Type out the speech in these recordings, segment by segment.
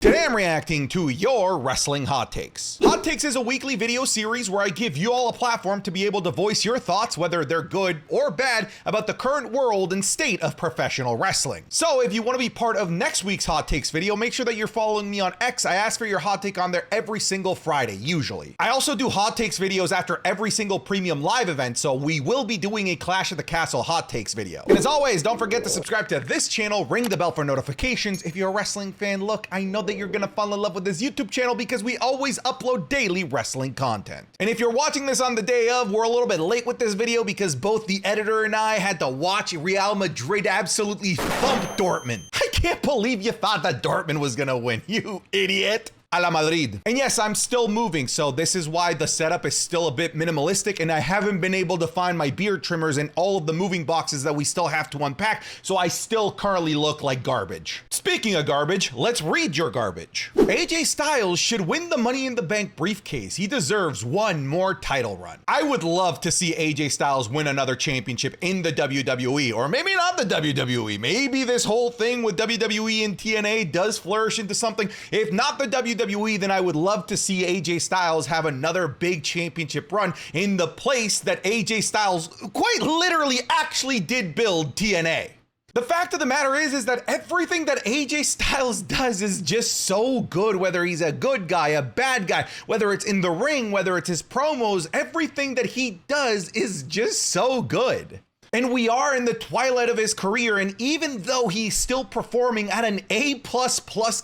Today I'm reacting to your wrestling hot takes. Hot Takes is a weekly video series where I give you all a platform to be able to voice your thoughts, whether they're good or bad, about the current world and state of professional wrestling. So if you want to be part of next week's Hot Takes video, make sure that you're following me on X. I ask for your hot take on there every single Friday, usually. I also do Hot Takes videos after every single premium live event, so we will be doing a Clash of the Castle Hot Takes video. And as always, don't forget to subscribe to this channel, ring the bell for notifications. If you're a wrestling fan, look, I know that you're gonna fall in love with this YouTube channel because we always upload daily wrestling content. And if you're watching this on the day of, we're a little bit late with this video because both the editor and I had to watch Real Madrid absolutely thump Dortmund. I can't believe you thought that Dortmund was gonna win, you idiot. A la Madrid. And yes, I'm still moving, so this is why the setup is still a bit minimalistic, and I haven't been able to find my beard trimmers and all of the moving boxes that we still have to unpack, so I still currently look like garbage. Speaking of garbage, let's read your garbage. AJ Styles should win the Money in the Bank briefcase. He deserves one more title run. I would love to see AJ Styles win another championship in the WWE, or maybe not the WWE. Maybe this whole thing with WWE and TNA does flourish into something. If not the WWE, then I would love to see AJ Styles have another big championship run in the place that AJ Styles quite literally actually did build TNA. The fact of the matter is that everything that AJ Styles does is just so good, whether he's a good guy, a bad guy, whether it's in the ring, whether it's his promos, everything that he does is just so good. And we are in the twilight of his career, and even though he's still performing at an A++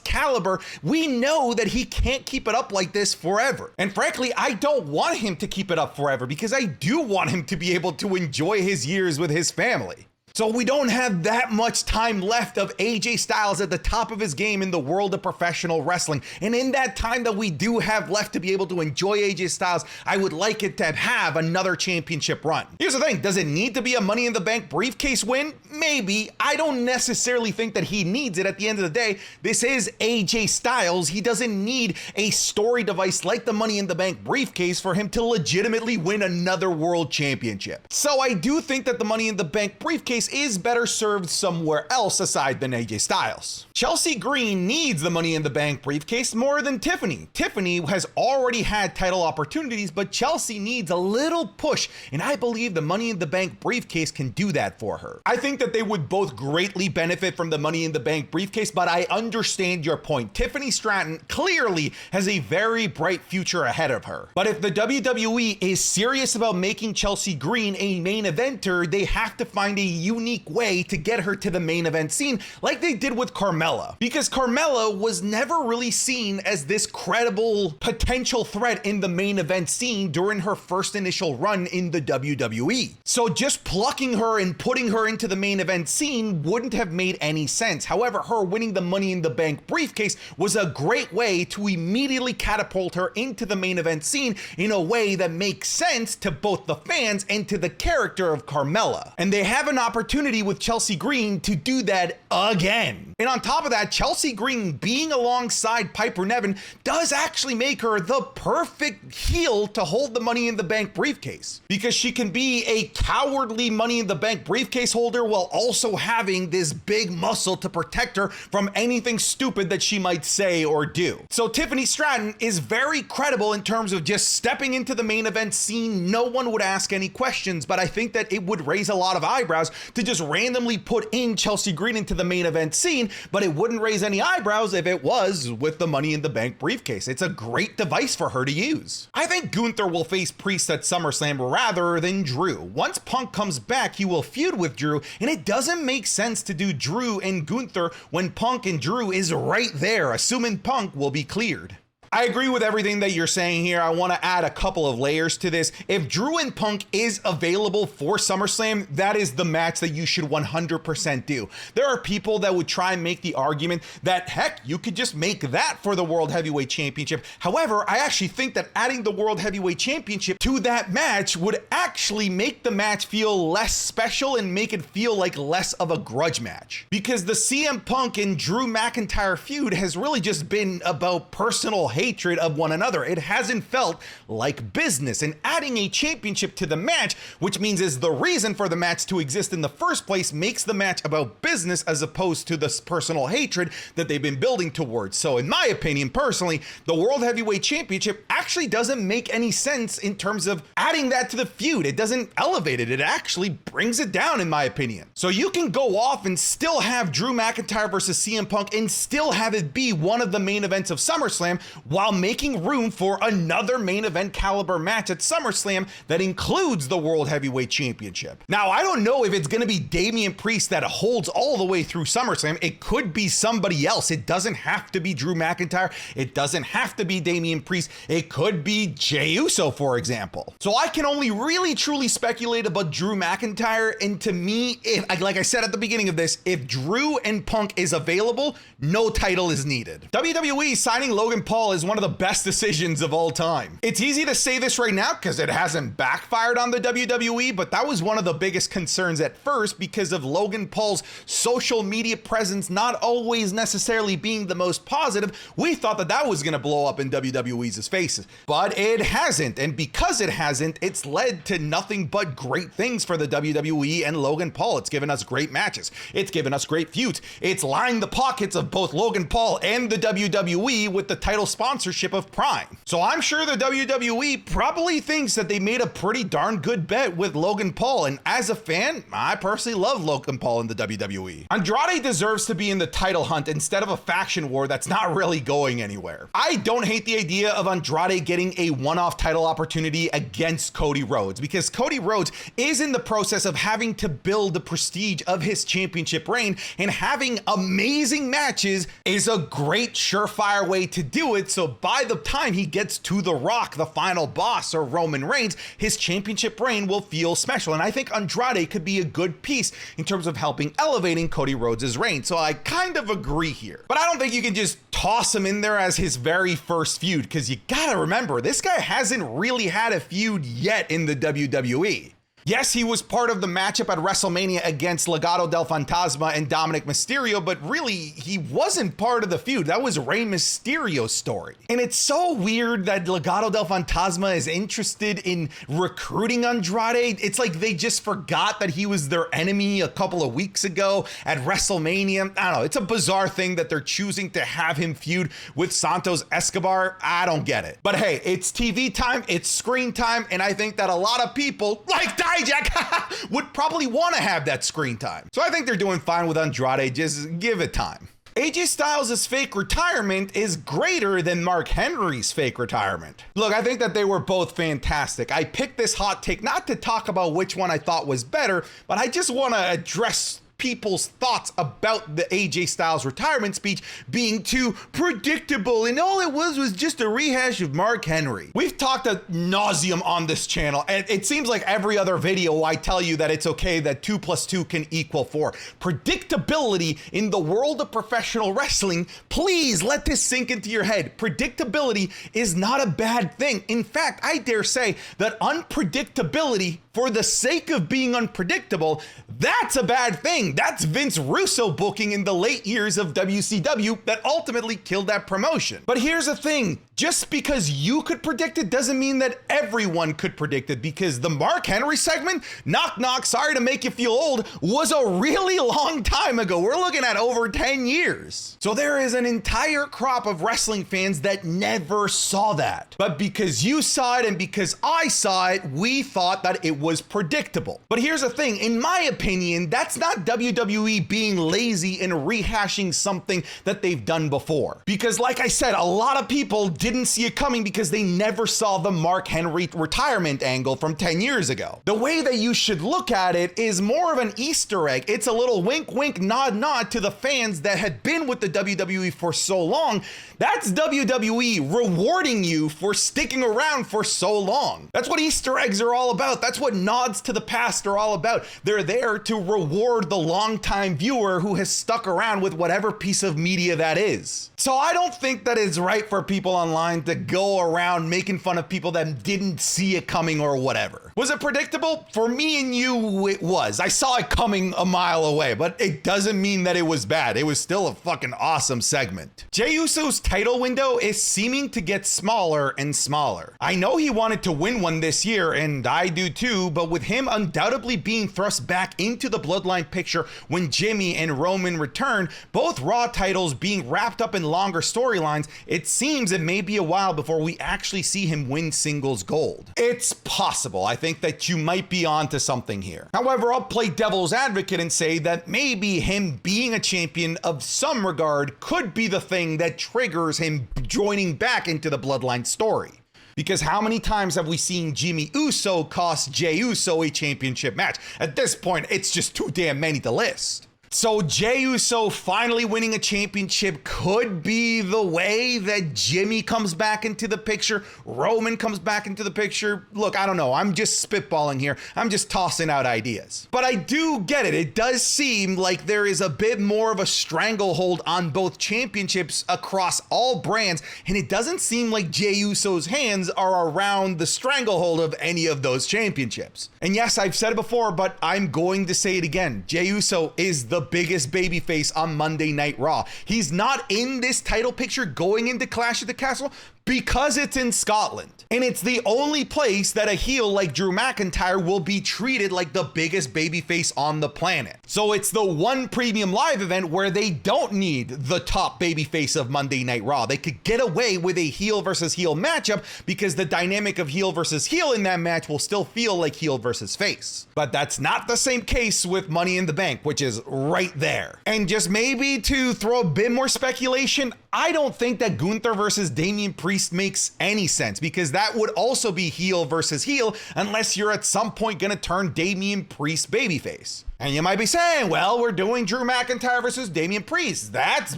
caliber, we know that he can't keep it up like this forever. And frankly, I don't want him to keep it up forever because I do want him to be able to enjoy his years with his family. So we don't have that much time left of AJ Styles at the top of his game in the world of professional wrestling. And in that time that we do have left to be able to enjoy AJ Styles, I would like it to have another championship run. Here's the thing, does it need to be a Money in the Bank briefcase win? Maybe. I don't necessarily think that he needs it. At the end of the day, this is AJ Styles. He doesn't need a story device like the Money in the Bank briefcase for him to legitimately win another world championship. So I do think that the Money in the Bank briefcase is better served somewhere else aside than AJ Styles. Chelsea Green needs the Money in the Bank briefcase more than Tiffany. Tiffany has already had title opportunities, but Chelsea needs a little push, and I believe the Money in the Bank briefcase can do that for her. I think that they would both greatly benefit from the Money in the Bank briefcase, but I understand your point. Tiffany Stratton clearly has a very bright future ahead of her. But if the WWE is serious about making Chelsea Green a main eventer, they have to find a unique way to get her to the main event scene like they did with Carmella, because Carmella was never really seen as this credible potential threat in the main event scene during her first initial run in the WWE. So just plucking her and putting her into the main event scene wouldn't have made any sense. However, her winning the Money in the Bank briefcase was a great way to immediately catapult her into the main event scene in a way that makes sense to both the fans and to the character of Carmella. And they have an opportunity with Chelsea Green to do that again. And on top of that, Chelsea Green being alongside Piper Niven does actually make her the perfect heel to hold the Money in the Bank briefcase, because she can be a cowardly Money in the Bank briefcase holder while also having this big muscle to protect her from anything stupid that she might say or do. So Tiffany Stratton is very credible in terms of just stepping into the main event scene. No one would ask any questions, but I think that it would raise a lot of eyebrows to just randomly put in Chelsea Green into the main event scene, but it wouldn't raise any eyebrows if it was with the Money in the Bank briefcase. It's a great device for her to use. I think Gunther will face Priest at SummerSlam rather than Drew. Once Punk comes back, he will feud with Drew, and it doesn't make sense to do Drew and Gunther when Punk and Drew is right there, assuming Punk will be cleared. I agree with everything that you're saying here. I want to add a couple of layers to this. If Drew and Punk is available for SummerSlam, that is the match that you should 100% do. There are people that would try and make the argument that, heck, you could just make that for the World Heavyweight Championship. However, I actually think that adding the World Heavyweight Championship to that match would actually make the match feel less special and make it feel like less of a grudge match. Because the CM Punk and Drew McIntyre feud has really just been about personal hate hatred of one another. It hasn't felt like business, and adding a championship to the match, which means is the reason for the match to exist in the first place, makes the match about business as opposed to this personal hatred that they've been building towards. So in my opinion, personally, the World Heavyweight Championship actually doesn't make any sense in terms of adding that to the feud. It doesn't elevate it. It actually brings it down, in my opinion. So you can go off and still have Drew McIntyre versus CM Punk and still have it be one of the main events of SummerSlam while making room for another main event caliber match at SummerSlam that includes the World Heavyweight Championship. Now, I don't know if it's going to be Damian Priest that holds all the way through SummerSlam. It could be somebody else. It doesn't have to be Drew McIntyre. It doesn't have to be Damian Priest. It could be Jey Uso, for example. So I can only really truly speculate about Drew McIntyre, and to me, like I said at the beginning of this, if Drew and Punk is available, no title is needed. WWE signing Logan Paul is one of the best decisions of all time. It's easy to say this right now because it hasn't backfired on the WWE, but that was one of the biggest concerns at first because of Logan Paul's social media presence not always necessarily being the most positive. We thought that that was going to blow up in WWE's faces, but it hasn't. And because it hasn't, it's led to nothing but great things for the WWE and Logan Paul. It's given us great matches. It's given us great feuds. It's lined the pockets of both Logan Paul and the WWE with the title sponsorship of Prime. So I'm sure the WWE probably thinks that they made a pretty darn good bet with Logan Paul. And as a fan, I personally love Logan Paul in the WWE. Andrade deserves to be in the title hunt instead of a faction war that's not really going anywhere. I don't hate the idea of Andrade getting a one-off title opportunity against Cody Rhodes because Cody Rhodes is in the process of having to build the prestige of his championship reign, and having amazing matches is a great surefire way to do it. So by the time he gets to The Rock, the final boss, or Roman Reigns, his championship reign will feel special. And I think Andrade could be a good piece in terms of helping elevating Cody Rhodes' reign. So I kind of agree here, but I don't think you can just toss him in there as his very first feud, because you gotta remember, this guy hasn't really had a feud yet in the WWE. Yes, he was part of the matchup at WrestleMania against Legado del Fantasma and Dominic Mysterio, but really, he wasn't part of the feud. That was Rey Mysterio's story. And it's so weird that Legado del Fantasma is interested in recruiting Andrade. It's like they just forgot that he was their enemy a couple of weeks ago at WrestleMania. I don't know. It's a bizarre thing that they're choosing to have him feud with Santos Escobar. I don't get it. But hey, it's TV time, it's screen time, and I think that a lot of people, like Jack, would probably want to have that screen time. So I think they're doing fine with Andrade. Just give it time. AJ Styles' fake retirement is greater than Mark Henry's fake retirement. Look, I think that they were both fantastic. I picked this hot take not to talk about which one I thought was better, but I just want to address people's thoughts about the AJ Styles retirement speech being too predictable, and all it was just a rehash of Mark Henry. We've talked ad nauseum on this channel, and it seems like every other video I tell you that it's okay that 2 + 2 can equal 4. Predictability in the world of professional wrestling, please let this sink into your head. Predictability is not a bad thing. In fact, I dare say that unpredictability, for the sake of being unpredictable, that's a bad thing. That's Vince Russo booking in the late years of WCW that ultimately killed that promotion. But here's the thing, just because you could predict it doesn't mean that everyone could predict it, because the Mark Henry segment, knock knock, sorry to make you feel old, was a really long time ago. We're looking at over 10 years. So there is an entire crop of wrestling fans that never saw that. But because you saw it and because I saw it, we thought that it was predictable. But here's the thing, in my opinion, that's not WWE being lazy and rehashing something that they've done before. Because like I said, a lot of people didn't see it coming because they never saw the Mark Henry retirement angle from 10 years ago. The way that you should look at it is more of an Easter egg. It's a little wink, wink, nod, nod to the fans that had been with the WWE for so long. That's WWE rewarding you for sticking around for so long. That's what Easter eggs are all about. That's what nods to the past are all about. They're there or to reward the longtime viewer who has stuck around with whatever piece of media that is. So I don't think that it's right for people online to go around making fun of people that didn't see it coming or whatever. Was it predictable? For me and you, it was. I saw it coming a mile away, but it doesn't mean that it was bad. It was still a fucking awesome segment. Jey Uso's title window is seeming to get smaller and smaller. I know he wanted to win one this year, and I do too, but with him undoubtedly being thrust back into the Bloodline picture when Jimmy and Roman return, both Raw titles being wrapped up in longer storylines, it seems it may be a while before we actually see him win singles gold. It's possible. I think that you might be onto something here. However, I'll play devil's advocate and say that maybe him being a champion of some regard could be the thing that triggers him joining back into the Bloodline story. Because how many times have we seen Jimmy Uso cost Jey Uso a championship match? At this point, it's just too damn many to list. So Jey Uso finally winning a championship could be the way that Jimmy comes back into the picture, Roman comes back into the picture. Look, I don't know. I'm just spitballing here. I'm just tossing out ideas. But I do get it. It does seem like there is a bit more of a stranglehold on both championships across all brands, and it doesn't seem like Jey Uso's hands are around the stranglehold of any of those championships. And yes, I've said it before, but I'm going to say it again. Jey Uso is the biggest babyface on Monday Night Raw. He's not in this title picture going into Clash at the Castle because it's in Scotland. And it's the only place that a heel like Drew McIntyre will be treated like the biggest babyface on the planet. So it's the one premium live event where they don't need the top babyface of Monday Night Raw. They could get away with a heel versus heel matchup because the dynamic of heel versus heel in that match will still feel like heel versus face. But that's not the same case with Money in the Bank, which is right there. And just maybe to throw a bit more speculation, I don't think that Gunther versus Damian Priest makes any sense, because that would also be heel versus heel unless you're at some point gonna turn Damian Priest babyface. And you might be saying, well, we're doing Drew McIntyre versus Damian Priest. That's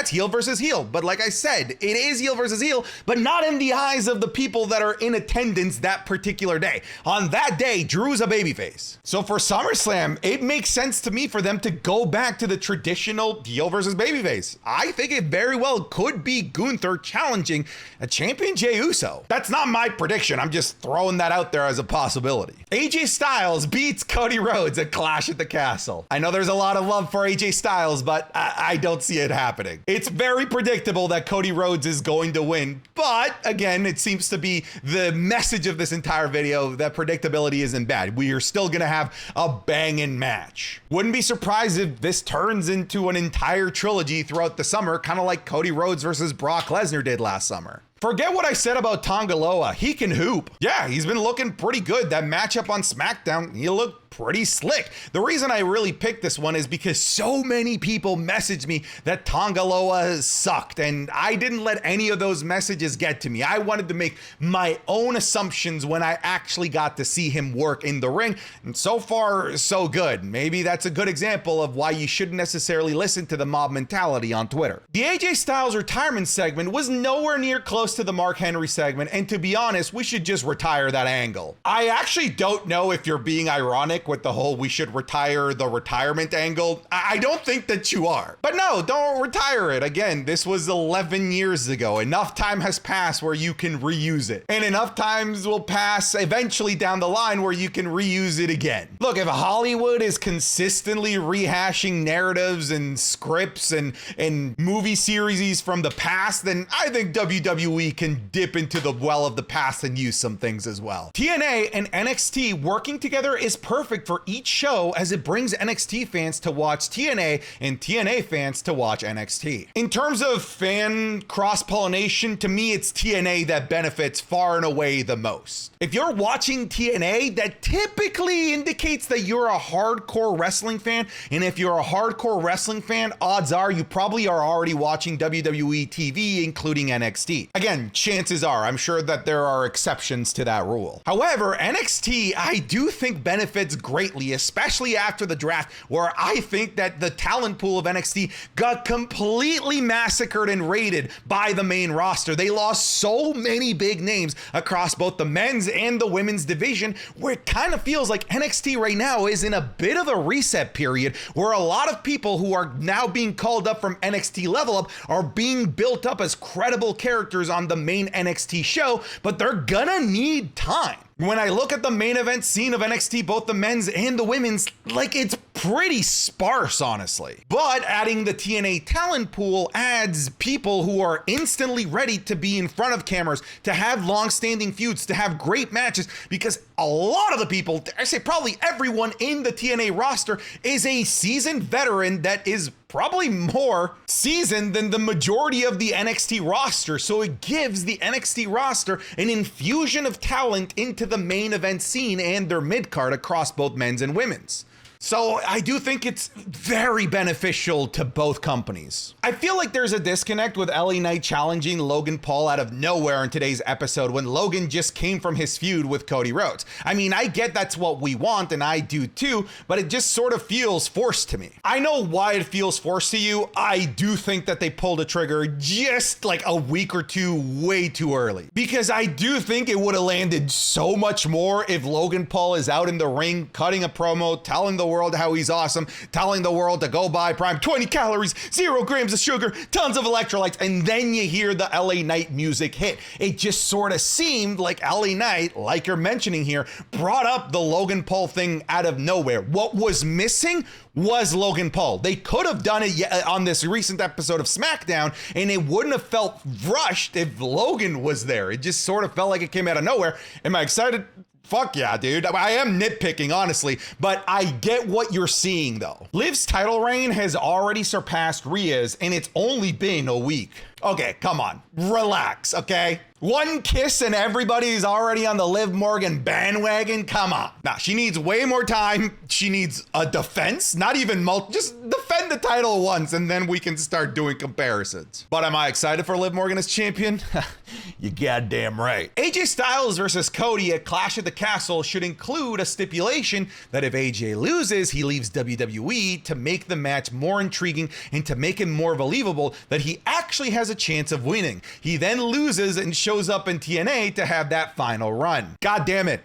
heel versus heel. But like I said, it is heel versus heel, but not in the eyes of the people that are in attendance that particular day. On that day, Drew's a babyface. So for SummerSlam, it makes sense to me for them to go back to the traditional heel versus babyface. I think it very well could be Gunther challenging a champion Jey Uso. That's not my prediction. I'm just throwing that out there as a possibility. AJ Styles beats Cody Rhodes at Clash at the Castle. I know there's a lot of love for AJ Styles, but I don't see it happening. It's very predictable that Cody Rhodes is going to win, but again, it seems to be the message of this entire video that predictability isn't bad. We are still gonna have a banging match. Wouldn't be surprised if this turns into an entire trilogy throughout the summer, kind of like Cody Rhodes versus Brock Lesnar did last summer. Forget what I said about Tanga Loa. He can hoop. Yeah, he's been looking pretty good. That matchup on SmackDown, he looked pretty slick. The reason I really picked this one is because so many people messaged me that Tanga Loa sucked, and I didn't let any of those messages get to me. I wanted to make my own assumptions when I actually got to see him work in the ring, and so far, so good. Maybe that's a good example of why you shouldn't necessarily listen to the mob mentality on Twitter. The AJ Styles retirement segment was nowhere near close to the Mark Henry segment, and to be honest, we should just retire that angle. I actually don't know if you're being ironic with the whole we should retire the retirement angle. I don't think that you are. But no, don't retire it. Again, this was 11 years ago. Enough time has passed where you can reuse it. And enough times will pass eventually down the line where you can reuse it again. Look, if Hollywood is consistently rehashing narratives and scripts and movie series from the past, then I think WWE can dip into the well of the past and use some things as well. TNA and NXT working together is perfect for each show, as it brings NXT fans to watch TNA and TNA fans to watch NXT. In terms of fan cross-pollination, to me, it's TNA that benefits far and away the most. If you're watching TNA, that typically indicates that you're a hardcore wrestling fan, and if you're a hardcore wrestling fan, odds are you probably are already watching WWE TV, including NXT. Again, chances are, I'm sure that there are exceptions to that rule. However, NXT, I do think benefits greatly, especially after the draft, where I think that the talent pool of NXT got completely massacred and raided by the main roster. They lost so many big names across both the men's and the women's division, where it kind of feels like NXT right now is in a bit of a reset period, where a lot of people who are now being called up from NXT Level Up are being built up as credible characters on the main NXT show, but they're gonna need time. When I look at the main event scene of NXT, both the men's and the women's, like, it's pretty sparse, honestly. But adding the TNA talent pool adds people who are instantly ready to be in front of cameras, to have long-standing feuds, to have great matches, because a lot of the people, I say probably everyone in the TNA roster, is a seasoned veteran that is probably more seasoned than the majority of the NXT roster. So it gives the NXT roster an infusion of talent into the main event scene and their mid-card across both men's and women's. So I do think it's very beneficial to both companies. I feel like there's a disconnect with LA Knight challenging Logan Paul out of nowhere in today's episode when Logan just came from his feud with Cody Rhodes. I mean, I get that's what we want, and I do too, but it just sort of feels forced to me. I know why it feels forced to you. I do think that they pulled a trigger just like a week or two way too early, because I do think it would have landed so much more if Logan Paul is out in the ring cutting a promo, telling the world how he's awesome, telling the world to go buy Prime, 20 calories, 0 grams of sugar, tons of electrolytes, and then you hear the LA Knight music hit. It just sort of seemed like LA Knight, like you're mentioning here, brought up the Logan Paul thing out of nowhere. What was missing was Logan Paul. They could have done it on this recent episode of SmackDown, and it wouldn't have felt rushed if Logan was there. It just sort of felt like it came out of nowhere. Am I excited? Fuck yeah, dude. I am nitpicking, honestly, but I get what you're seeing, though. Liv's title reign has already surpassed Rhea's, and it's only been a week. Okay, come on. Relax, okay? One kiss and everybody's already on the Liv Morgan bandwagon? Come on. Nah, she needs way more time. She needs a defense, not even just defend the title once, and then we can start doing comparisons. But am I excited for Liv Morgan as champion? You goddamn right. AJ Styles versus Cody at Clash at the Castle should include a stipulation that if AJ loses, he leaves WWE to make the match more intriguing and to make it more believable that he actually has a chance of winning. He then loses and shows up in TNA to have that final run. God damn it.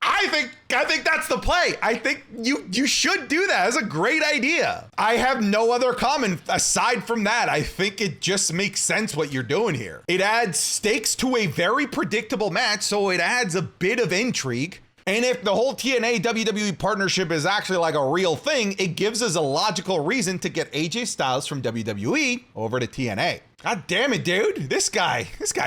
I think that's the play. I think you should do that. That's a great idea. I have no other comment aside from that. I think it just makes sense what you're doing here. It adds stakes to a very predictable match, so it adds a bit of intrigue. And if the whole TNA WWE partnership is actually like a real thing, it gives us a logical reason to get AJ Styles from WWE over to TNA. God damn it, dude. This guy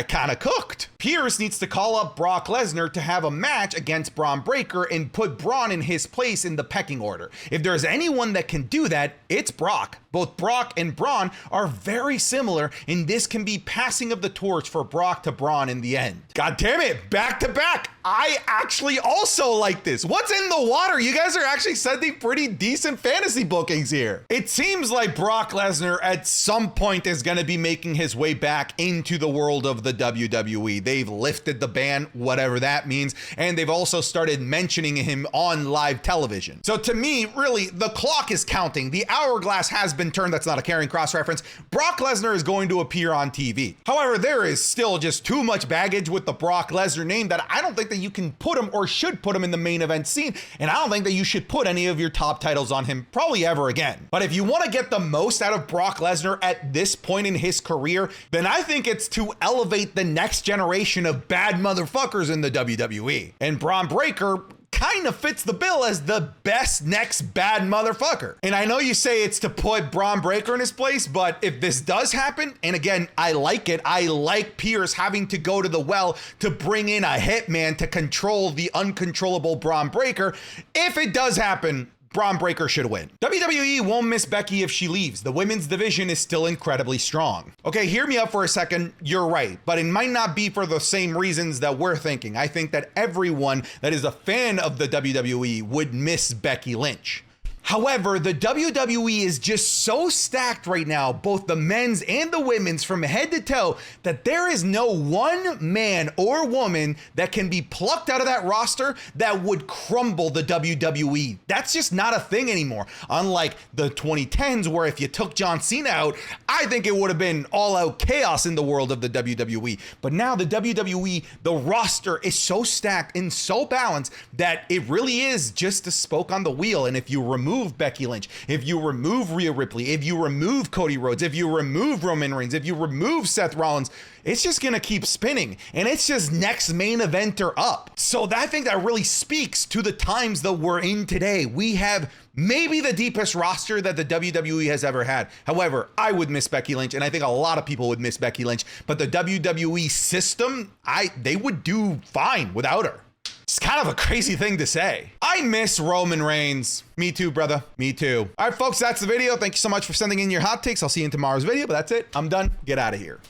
kind of cooked. Pierce needs to call up Brock Lesnar to have a match against Braun Breaker and put Braun in his place in the pecking order. If there's anyone that can do that, it's Brock. Both Brock and Braun are very similar, and this can be passing of the torch for Brock to Braun in the end. God damn it, back to back. I actually also like this. What's in the water? You guys are actually sending pretty decent fantasy bookings here. It seems like Brock Lesnar at some point is going to be making his way back into the world of the WWE. They've lifted the ban, whatever that means, and they've also started mentioning him on live television. So to me, really, the clock is counting. The hourglass has been turned. That's not a Karrion Kross reference. Brock Lesnar is going to appear on TV. However, there is still just too much baggage with the Brock Lesnar name that I don't think that you can put him or should put him in the main event scene, and I don't think that you should put any of your top titles on him probably ever again. But if you want to get the most out of Brock Lesnar at this point in his career, then I think it's to elevate the next generation of bad motherfuckers in the WWE. And Braun Breaker kind of fits the bill as the best next bad motherfucker. And I know you say it's to put Braun Breaker in his place, but if this does happen, and again, I like it. I like Pierce having to go to the well to bring in a hitman to control the uncontrollable Braun Breaker. If it does happen, Braun Breaker should win. WWE won't miss Becky if she leaves. The women's division is still incredibly strong. Okay, hear me out for a second. You're right, but it might not be for the same reasons that we're thinking. I think that everyone that is a fan of the WWE would miss Becky Lynch. However, the WWE is just so stacked right now, both the men's and the women's from head to toe, that there is no one man or woman that can be plucked out of that roster that would crumble the WWE. That's just not a thing anymore. Unlike the 2010s, where if you took John Cena out, I think it would have been all out chaos in the world of the WWE. But now the WWE, the roster is so stacked and so balanced that it really is just a spoke on the wheel. And if you remove Becky Lynch, if you remove Rhea Ripley, if you remove Cody Rhodes, if you remove Roman Reigns, if you remove Seth Rollins, it's just gonna keep spinning, and it's just next main eventer up. So I think that really speaks to the times that we're in today. We have maybe the deepest roster that the WWE has ever had. However, I would miss Becky Lynch, and I think a lot of people would miss Becky Lynch, but the WWE system, they would do fine without her. It's kind of a crazy thing to say. I miss Roman Reigns. Me too, brother. Me too. All right, folks, that's the video. Thank you so much for sending in your hot takes. I'll see you in tomorrow's video, but that's it. I'm done. Get out of here.